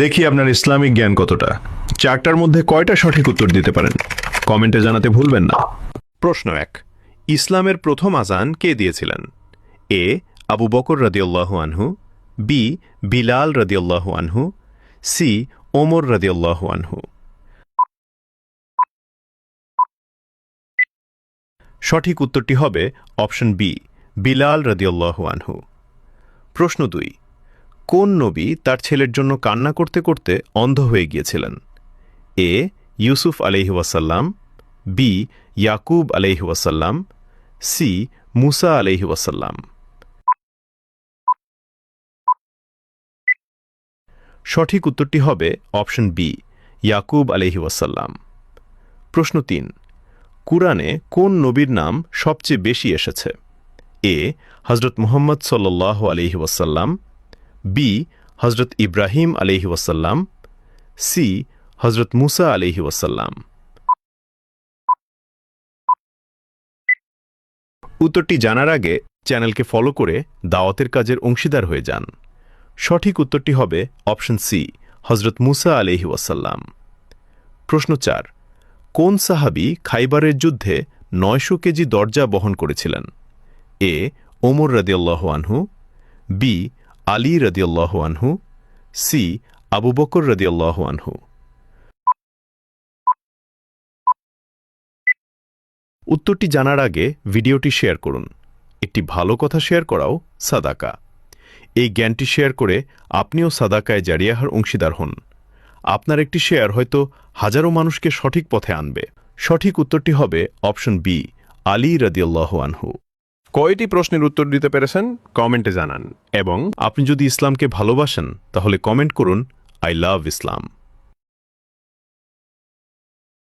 দেখি আপনার ইসলামিক জ্ঞান কতটা। চারটার মধ্যে কয়টা সঠিক উত্তর দিতে পারেন কমেন্টে জানাতে ভুলবেন না। প্রশ্ন ১। ইসলামের প্রথম আজান কে দিয়েছিলেন? এ আবু বকর রাদিয়াল্লাহু আনহু, বি বিলাল রাদিয়াল্লাহু আনহু, সি ওমর রাদিয়াল্লাহু আনহু। সঠিক উত্তরটি হবে অপশন বি বিলাল রাদিয়াল্লাহু আনহু। প্রশ্ন ২। কোন নবী তার ছেলের জন্য কান্না করতে করতে অন্ধ হয়ে গিয়েছিলেন? এ ইউসুফ আলাইহি ওয়াসাল্লাম, বি ইয়াকুব আলাইহি ওয়াসাল্লাম, সি মুসা আলাইহি ওয়াসাল্লাম। সঠিক উত্তরটি হবে অপশন বি ইয়াকুব আলাইহি ওয়াসাল্লাম। প্রশ্ন ৩। কুরআনে কোন নবীর নাম সবচেয়ে বেশি এসেছে? এ হযরত মুহাম্মদ সাল্লাল্লাহু আলাইহি ওয়াসাল্লাম, বি হযরত ইব্রাহিম আলাইহি ওয়াসাল্লাম, সি হযরত মুসা আলাইহি ওয়াসাল্লাম। উত্তরটি জানার আগে চ্যানেলকে ফলো করে দাওয়াতের কাজের অংশীদার হয়ে যান। সঠিক উত্তরটি হবে অপশন সি হযরত মুসা আলাইহি ওয়াসাল্লাম। প্রশ্ন ৪। কোন সাহাবী খাইবারের যুদ্ধে ৯০০ কেজি দরজা বহন করেছিলেন? এ ওমর রাদিয়াল্লাহু আনহু, বি আলী রাদিয়াল্লাহু আনহু, সি আবু বকর রাদিয়াল্লাহু আনহু। উত্তরটি জানার আগে ভিডিওটি শেয়ার করুন। একটি ভালো কথা শেয়ার করাও সাদাকা। এই জ্ঞানটি শেয়ার করে আপনিও সাদাকায় জারিয়াহার অংশীদার হন। আপনার একটি শেয়ার হয়তো হাজারো মানুষকে সঠিক পথে আনবে। সঠিক উত্তরটি হবে অপশন বি আলী রাদিয়াল্লাহু আনহু। কয়টি প্রশ্নের উত্তর দিতে পেরেছেন কমেন্টে জানান, এবং আপনি যদি ইসলামকে ভালোবাসেন তাহলে কমেন্ট করুন আই লাভ ইসলাম।